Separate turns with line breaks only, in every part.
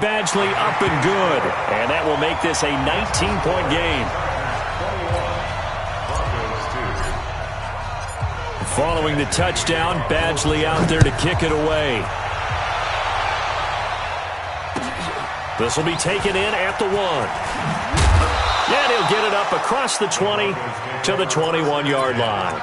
Badgley up and good. And that will make this a 19-point game. Following the touchdown, Badgley out there to kick it away. This will be taken in at the 1. And he'll get it up across the 20 to the 21-yard line.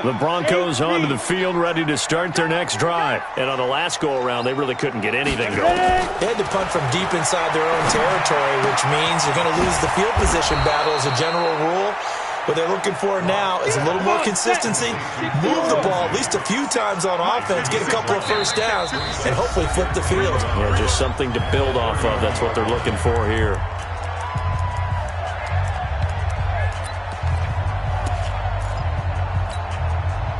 The Broncos onto the field, ready to start their next drive. And on the last go-around, they really couldn't get anything going.
They had to punt from deep inside their own territory, which means you're going to lose the field position battle as a general rule. What they're looking for now is a little more consistency, move the ball at least a few times on offense, get a couple of first downs, and hopefully flip the field.
Yeah, just something to build off of. That's what they're looking for here.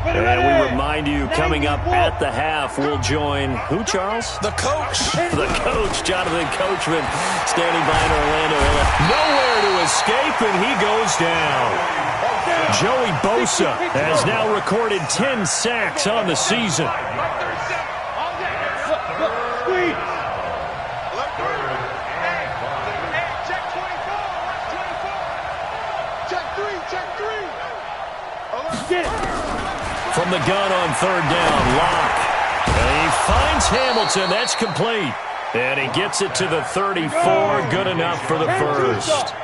And we remind you, coming up at the half, we'll join who, Charles?
The coach.
The coach, Jonathan Coachman, standing by in Orlando. Nowhere to escape, and he goes down. Joey Bosa has now recorded 10 sacks on the season. From the gun on third down, Locke. And he finds Hamilton. That's complete. And he gets it to the 34. Good enough for the first.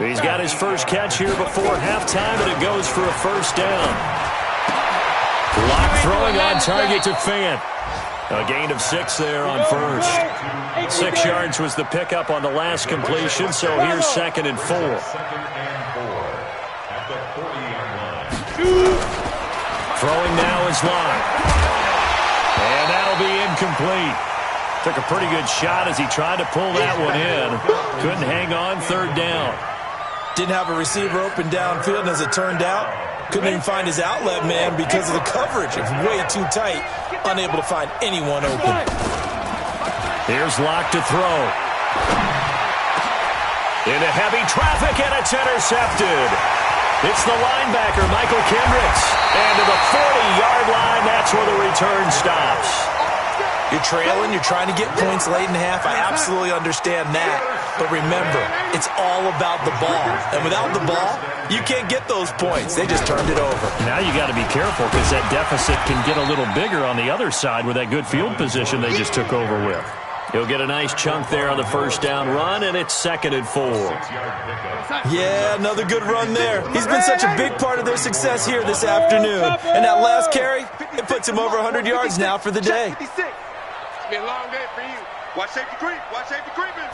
He's got his first catch here before halftime, and it goes for a first down. Locke throwing on target to Fant. A gain of 6 there on first. 6 yards was the pickup on the last completion, so here's 2nd and 4. Throwing now is Locke. And that'll be incomplete. Took a pretty good shot as he tried to pull that one in. Couldn't hang on, third down.
Didn't have a receiver open downfield, and as it turned out, couldn't even find his outlet man because of the coverage. It was way too tight. Unable to find anyone open.
Here's Locke to throw. Into heavy traffic, and it's intercepted. It's the linebacker, Michael Kendricks. And to the 40-yard line, that's where the return stops.
You're trailing, you're trying to get points late in half. I absolutely understand that. But remember, it's all about the ball. And without the ball, you can't get those points. They just turned it over.
Now you got to be careful because that deficit can get a little bigger on the other side with that good field position they just took over with. He'll get a nice chunk there on the first down run, and it's 2nd and 4.
Yeah, another good run there. He's been such a big part of their success here this afternoon. And that last carry, it puts him over 100 yards now for the day.
It's been a long day for you. Watch safety creep. Watch safety creeping.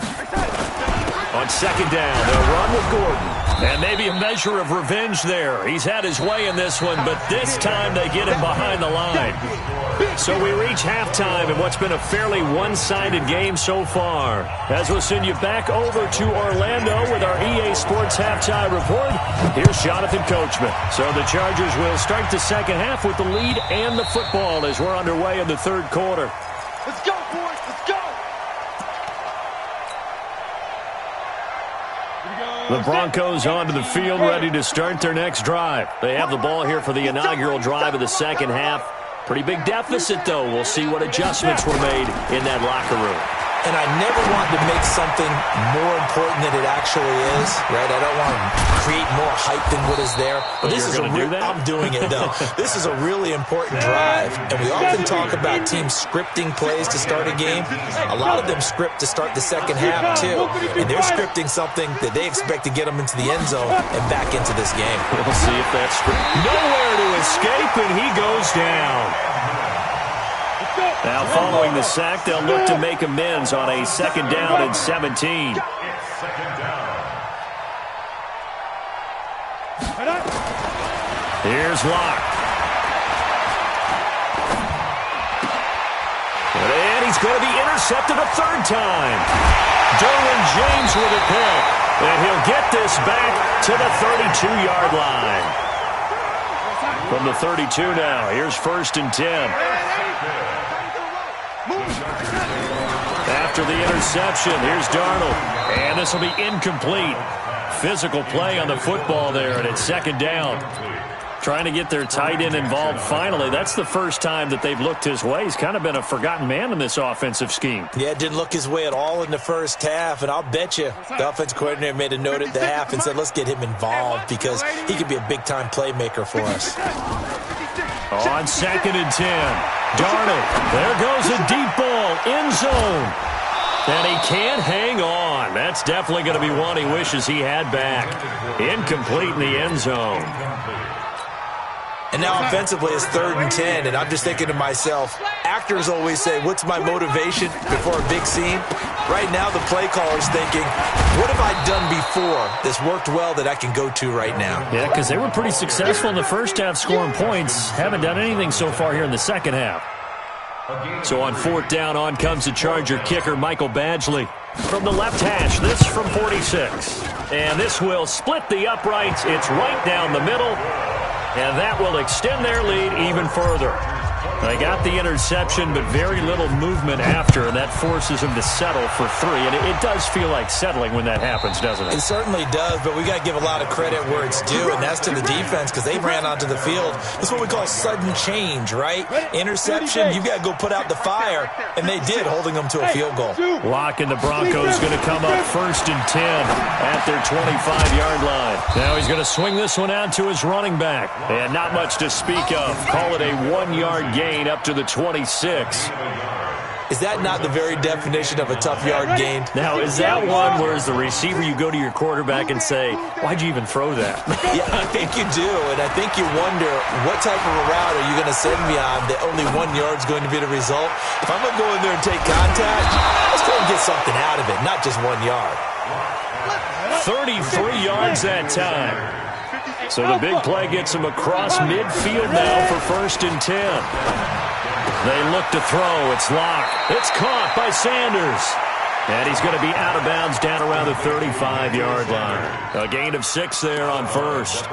On 2nd down, they'll run with Gordon. And maybe a measure of revenge there. He's had his way in this one, but this time they get him behind the line. So we reach halftime in what's been a fairly one-sided game so far. As we'll send you back over to Orlando with our EA Sports Halftime Report, here's Jonathan Coachman. So the Chargers will start the second half with the lead and the football as we're underway in the third quarter.
Let's go, boys. Let's go.
The Broncos onto the field, ready to start their next drive. They have the ball here for the inaugural drive of the second half. Pretty big deficit, though. We'll see what adjustments were made in that locker room.
And I never want to make something more important than it actually is, right? I don't want to create more hype than what is there. But this is I'm doing it, though. This is a really important drive. And we often talk about teams scripting plays to start a game. A lot of them script to start the second half, too. And they're scripting something that they expect to get them into the end zone and back into this game.
We'll see if that's nowhere to escape, and he goes down. Now, following the sack, they'll look to make amends on a 2nd down and 17. Here's Locke. And he's going to be intercepted a 3rd time. Derwin James with a pick. And he'll get this back to the 32-yard line. From the 32 now, here's 1st and 10. After the interception, here's Darnold. And this will be incomplete. Physical play on the football there, and it's 2nd down. Trying to get their tight end involved finally. That's the first time that they've looked his way. He's kind of been a forgotten man in this offensive scheme.
Yeah, it didn't look his way at all in the first half, and I'll bet you the offensive coordinator made a note at the half and said, let's get him involved because he could be a big-time playmaker for us.
On 2nd and 10, Darnold. There goes a deep ball, end zone. And he can't hang on. That's definitely going to be one he wishes he had back. Incomplete in the end zone.
And now offensively it's 3rd and 10, and I'm just thinking to myself, actors always say, what's my motivation before a big scene? Right now the play caller's thinking, what have I done before that's worked well that I can go to right now?
Yeah, because they were pretty successful in the first half scoring points. Haven't done anything so far here in the second half. So on 4th down, on comes the Charger kicker, Michael Badgley. From the left hash, this from 46. And this will split the uprights. It's right down the middle. And that will extend their lead even further. They got the interception, but very little movement after, and that forces them to settle for 3. And it does feel like settling when that happens, doesn't it?
It certainly does, but we got to give a lot of credit where it's due, and that's to the defense because they ran onto the field. That's what we call sudden change, right? Interception, you've got to go put out the fire, and they did, holding them to a field goal.
Locke and the Broncos going to come up 1st and 10 at their 25-yard line. Now he's going to swing this one out to his running back, and not much to speak of. Call it a 1-yard gain up to the 26.
Is that not the very definition of a tough yard gain?
Now, is that one where as the receiver you go to your quarterback and say, why'd you even throw that?
Yeah, I think you do, and I think you wonder what type of a route are you going to send me on that only 1 yard's going to be the result? If I'm going to go in there and take contact, let's go and get something out of it, not just 1 yard.
33 yards that time. So the big play gets him across midfield now for 1st and 10. They look to throw. It's Locke. It's caught by Sanders. And he's going to be out of bounds down around the 35-yard line. A gain of 6 there on 1st.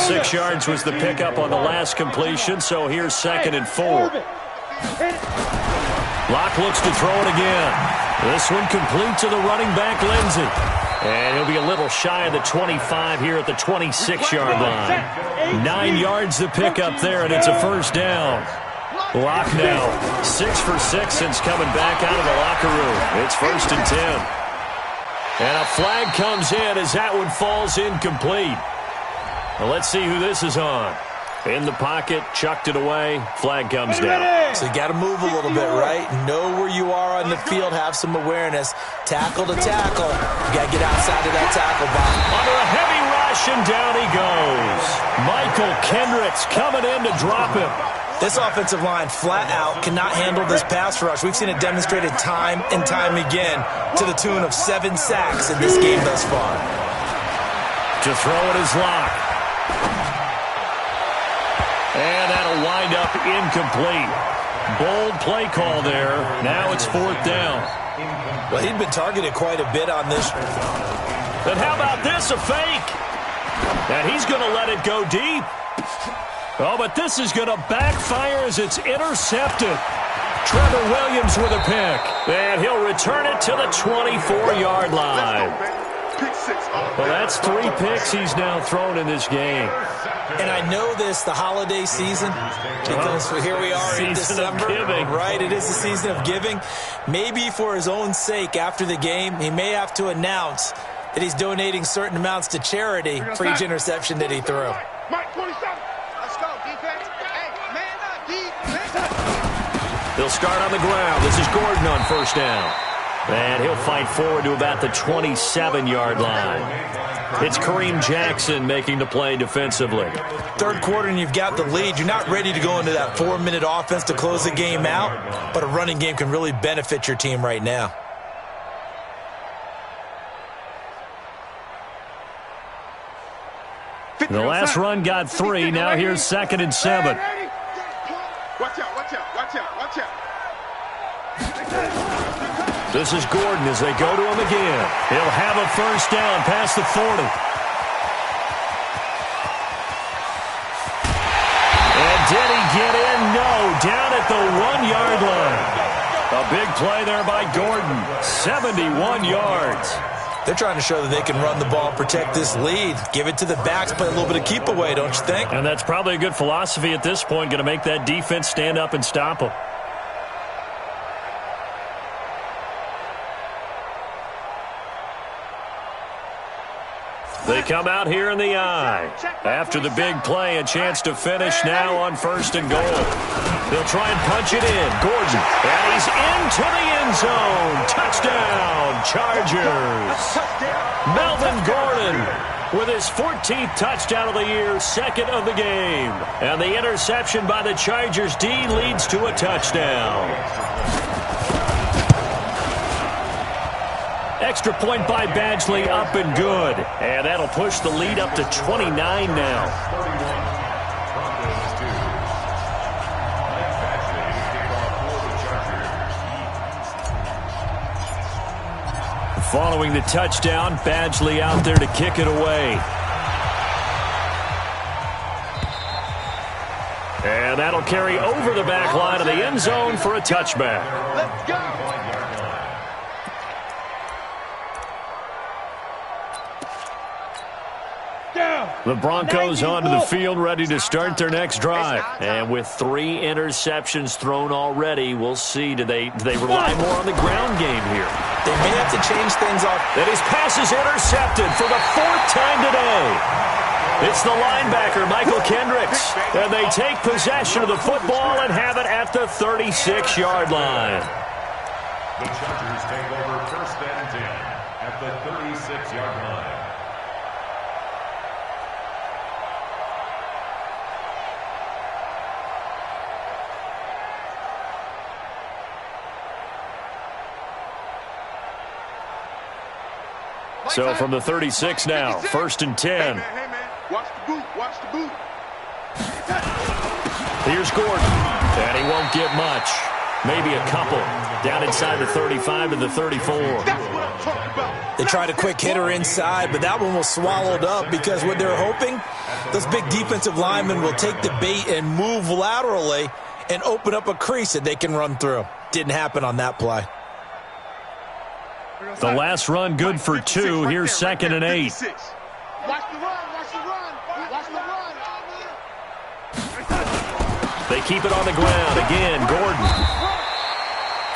6 yards was the pickup on the last completion, so here's 2nd and 4. Locke looks to throw it again. This one complete to the running back, Lindsey. And he'll be a little shy of the 25 here at the 26-yard line. 9 yards to pick up there, and it's a 1st down. Locke now 6 for 6 since coming back out of the locker room. It's 1st and 10. And a flag comes in as that one falls incomplete. Well, let's see who this is on. In the pocket, chucked it away, flag comes down.
So you got to move a little bit, right? Know where you are on the field, have some awareness. Tackle to tackle. You got to get outside of that tackle box.
Under a heavy rush, and down he goes. Michael Kendricks coming in to drop him.
This offensive line, flat out, cannot handle this pass rush. We've seen it demonstrated time and time again to the tune of 7 sacks in this game thus far.
To throw it is Locke. And that'll wind up incomplete. Bold play call there. Now it's 4th down.
Well, he'd been targeted quite a bit on this.
But how about this, a fake? And he's going to let it go deep. Oh, but this is going to backfire as it's intercepted. Trevor Williams with a pick. And he'll return it to the 24-yard line. Well, that's 3 picks he's now thrown in this game.
And I know this, the holiday season, because here we are in December, right? It is the season of giving. Maybe for his own sake, after the game, he may have to announce that he's donating certain amounts to charity for each interception that he threw.
Mike 27. Let's go, defense. Hey, man up, defense.
They'll start on the ground. This is Gordon on 1st down. And he'll fight forward to about the 27-yard line. It's Kareem Jackson making the play defensively.
3rd quarter and you've got the lead. You're not ready to go into that 4-minute offense to close the game out, but a running game can really benefit your team right now.
The last run got 3. Now here's 2nd and 7.
Watch out, watch out, watch out, watch out.
This is Gordon as they go to him again. He'll have a 1st down past the 40. And did he get in? No, down at the 1-yard line. A big play there by Gordon. 71 yards.
They're trying to show that they can run the ball and protect this lead. Give it to the backs, play a little bit of keep away, don't you think?
And that's probably a good philosophy at this point, going to make that defense stand up and stop them. They come out here in the eye. After the big play, a chance to finish now on 1st and goal. They'll try and punch it in. Gordon, and he's into the end zone. Touchdown, Chargers. Melvin Gordon with his 14th touchdown of the year, 2nd of the game. And the interception by the Chargers D leads to a touchdown. Extra point by Badgley, up and good. And that'll push the lead up to 29 now. Following the touchdown, Badgley out there to kick it away. And that'll carry over the back line of the end zone for a touchback.
Let's go.
The Broncos onto the field, ready to start their next drive. And with 3 interceptions thrown already, we'll see. Do they rely more on the ground game here?
They may have to change things up.
And his pass is intercepted for the 4th time today. It's the linebacker, Michael Kendricks. And they take possession of the football and have it at the 36-yard line.
The Chargers take over 1st and 10 at the 36-yard line.
So from the 36 now, 1st and 10.
Hey, man. Watch the boot. Watch the boot.
Here's Gordon. And he won't get much. Maybe a couple. Down inside the 35 to the 34.
That's what I'm talking about.
They tried a quick hitter inside, but that one was swallowed up because what they're hoping, those big defensive linemen will take the bait and move laterally and open up a crease that they can run through. Didn't happen on that play.
The last run good for 2. Here's 2nd and 8.
Watch the run. Watch the run. Watch the run.
They keep it on the ground. Again, Gordon.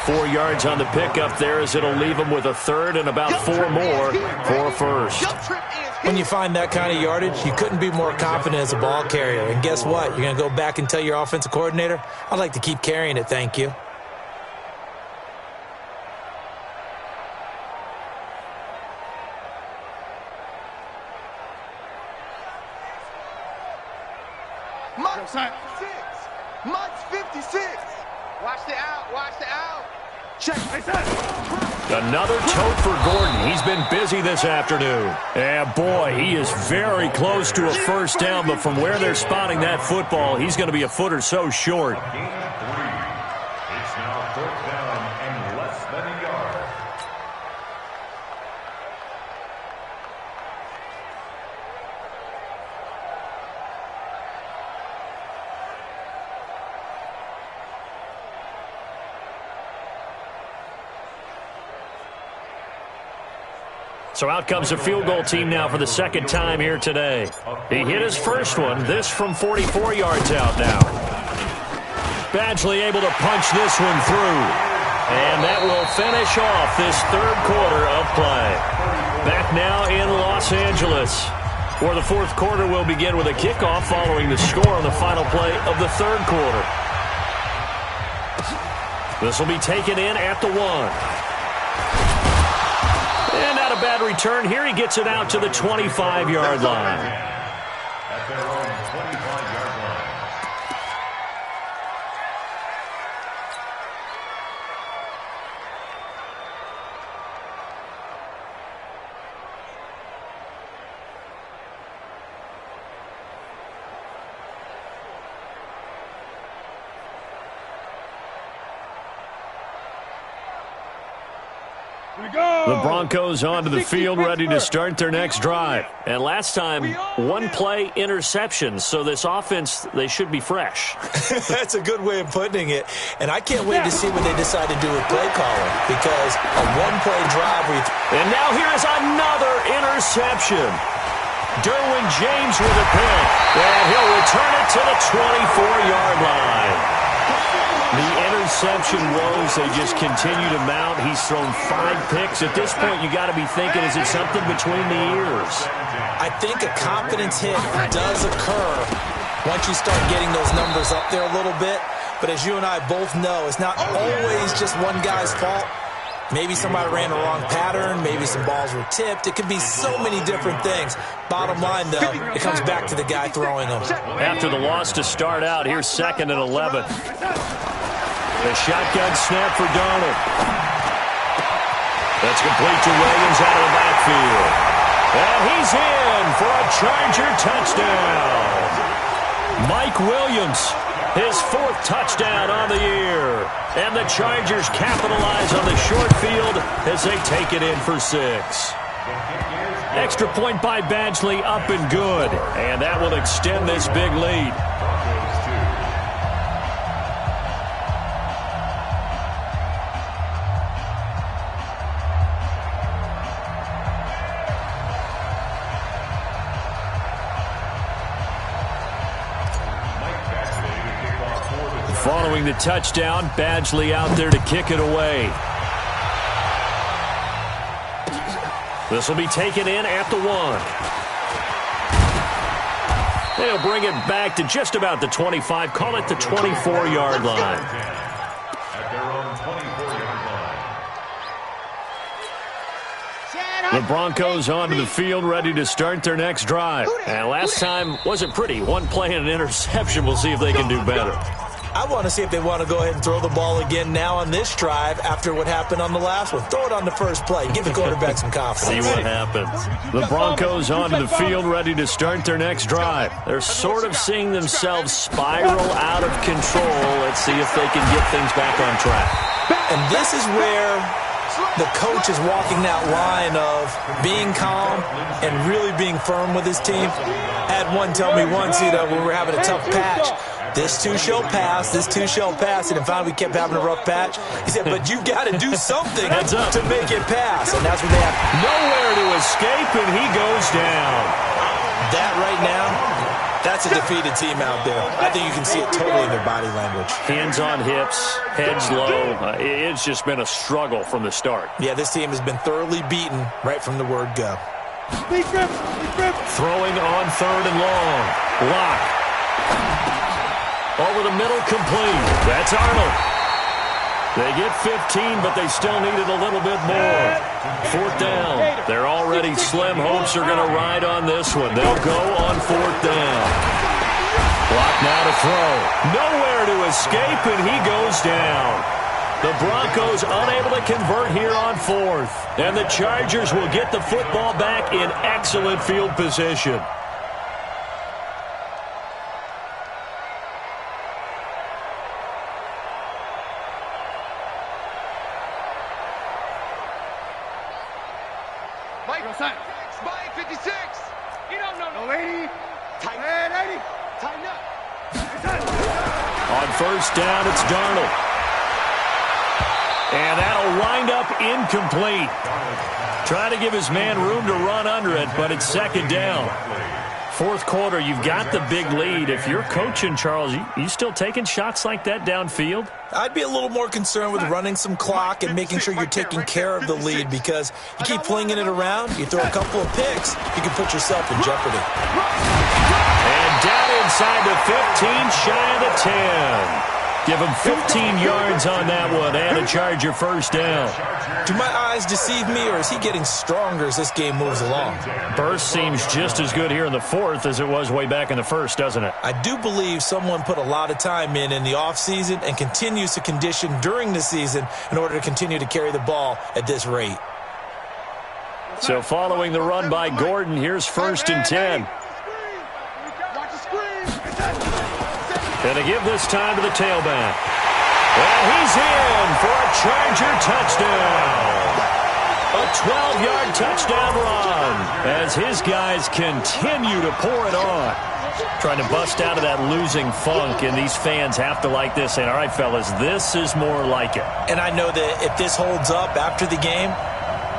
4 yards on the pickup there as it'll leave them with a 3rd and about 4 more for a 1st.
When you find that kind of yardage, you couldn't be more confident as a ball carrier. And guess what? You're going to go back and tell your offensive coordinator, I'd like to keep carrying it, thank you.
Mike's 56. Watch the out. Watch the out. Check.
Another tote for Gordon. He's been busy this afternoon. And boy, he is very close to a 1st down, but from where they're spotting that football, he's going to be a foot or so short.
Gain of 3. It's now 4th down and less than a yard.
So out comes the field goal team now for the 2nd time here today. He hit his first one, this from 44 yards out now. Badgley able to punch this one through. And that will finish off this 3rd quarter of play. Back now in Los Angeles, where the 4th quarter will begin with a kickoff following the score on the final play of the 3rd quarter. This will be taken in at the 1. And not a bad return here. He gets it out to the 25-yard line.
At their own 25-yard line.
The Broncos onto the field ready to start their next drive. And last time, one-play interception. So this offense, they should be fresh.
That's a good way of putting it. And I can't wait to see what they decide to do with play calling. Because a one-play drive.
And now here is another interception. Derwin James with a pick. And he'll return it to the 24-yard line. The interception woes, they just continue to mount. He's thrown 5 picks. At this point, you got to be thinking, is it something between the ears?
I think a confidence hit does occur once you start getting those numbers up there a little bit. But as you and I both know, it's not always just one guy's fault. Maybe somebody ran the wrong pattern. Maybe some balls were tipped. It could be so many different things. Bottom line, though, it comes back to the guy throwing them.
After the loss to start out, here's 2nd and 11. The shotgun snap for Darnold. That's complete to Williams out of the backfield. And he's in for a Charger touchdown. Mike Williams, his 4th touchdown on the year. And the Chargers capitalize on the short field as they take it in for 6. Extra point by Badgley, up and good. And that will extend this big lead. Following the touchdown, Badgley out there to kick it away. This will be taken in at the 1. They'll bring it back to just about the 25, call it the 24-yard line.
At their own 24-yard line.
The Broncos onto the field ready to start their next drive. And last time wasn't pretty. One play and an interception. We'll see if they can do better.
I want to see if they want to go ahead and throw the ball again now on this drive after what happened on the last one. Throw it on the first play. Give the quarterback some confidence.
See what happens. The Broncos onto the field ready to start their next drive. They're sort of seeing themselves spiral out of control. Let's see if they can get things back on track.
And this is where the coach is walking that line of being calm and really being firm with his team. I had one tell me once, when we were having a tough patch, this too shall pass, this too shall pass. And finally we kept having a rough patch. He said, but you got to do something to make it pass. And that's what they have.
Nowhere to escape, and he goes down.
That right now, that's a defeated team out there. I think you can see it totally in their body language.
Hands on hips, heads low. It's just been a struggle from the start.
Yeah, this team has been thoroughly beaten right from the word go.
Throwing on 3rd and long. Lock. Over the middle, complete. That's Arnold. They get 15, but they still needed a little bit more. 4th down. They're already slim hopes are going to ride on this one. They'll go on 4th down. Clock now to throw. Nowhere to escape, and he goes down. The Broncos unable to convert here on 4th. And the Chargers will get the football back in excellent field position.
Mike 56. You don't know no lady. Tighten lady. Tighten up.
On 1st down, it's Darnold. And that'll wind up incomplete. Trying to give his man room to run under it, but it's 2nd down. 4th quarter, you've got the big lead. If you're coaching, Charles, you still taking shots like that downfield?
I'd be a little more concerned with running some clock and making sure you're taking care of the lead, because you keep flinging it around, you throw a couple of picks, you can put yourself in jeopardy.
And down inside the 15, shy of the 10. Give him 15 yards on that one and a Charger 1st down.
Do my eyes deceive me, or is he getting stronger as this game moves along?
Burst seems just as good here in the 4th as it was way back in the 1st, doesn't it?
I do believe someone put a lot of time in the offseason and continues to condition during the season in order to continue to carry the ball at this rate.
So following the run by Gordon, here's 1st and 10. And they give this time to the tailback. And he's in for a Charger touchdown. A 12-yard touchdown run as his guys continue to pour it on. Trying to bust out of that losing funk, and these fans have to like this. And, all right, fellas, this is more like it.
And I know that if this holds up after the game,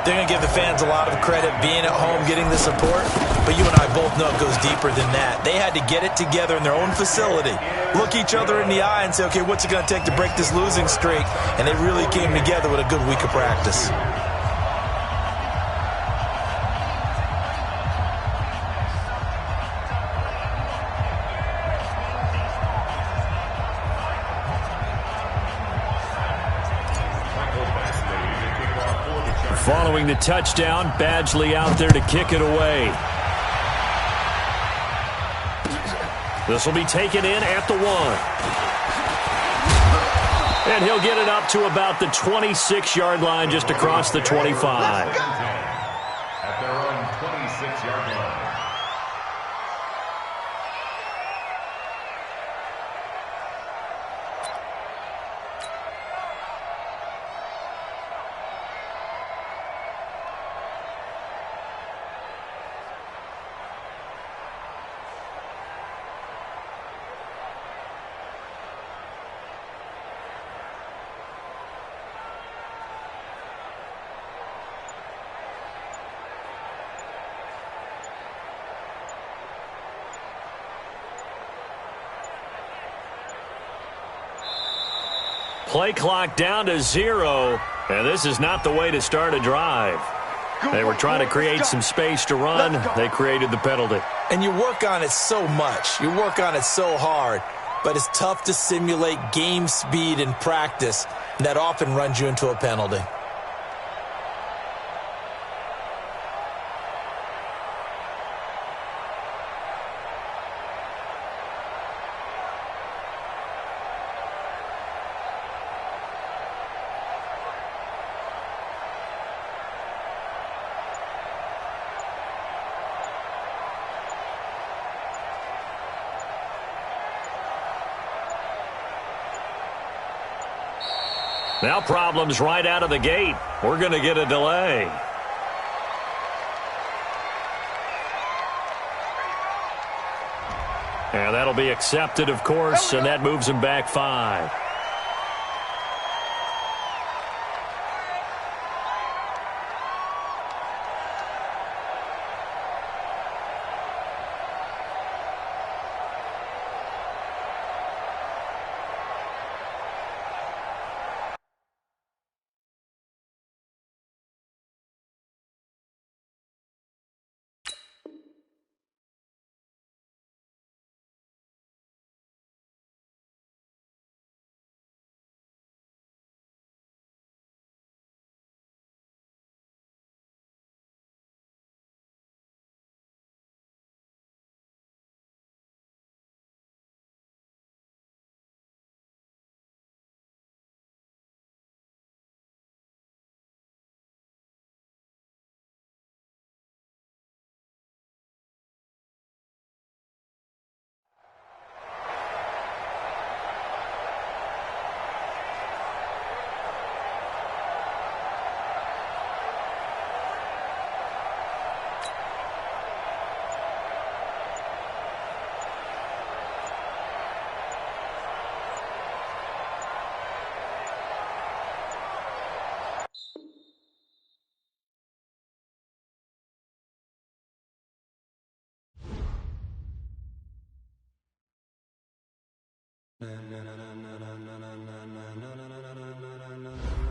they're going to give the fans a lot of credit being at home, getting the support. But you and I both know it goes deeper than that. They had to get it together in their own facility, look each other in the eye and say, okay, what's it going to take to break this losing streak? And they really came together with a good week of practice.
Following the touchdown, Badgley out there to kick it away. This will be taken in at the 1. And he'll get it up to about the 26-yard line, just across the 25.
At their own 26-yard line.
Play clock down to 0, and this is not the way to start a drive. They were trying to create some space to run. They created the penalty.
And you work on it so much. You work on it so hard. But it's tough to simulate game speed in practice. And that often runs you into a penalty.
Now problems right out of the gate. We're going to get a delay. And that'll be accepted, of course, and that moves him back 5.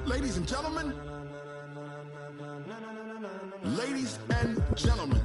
Ladies and gentlemen, ladies and gentlemen,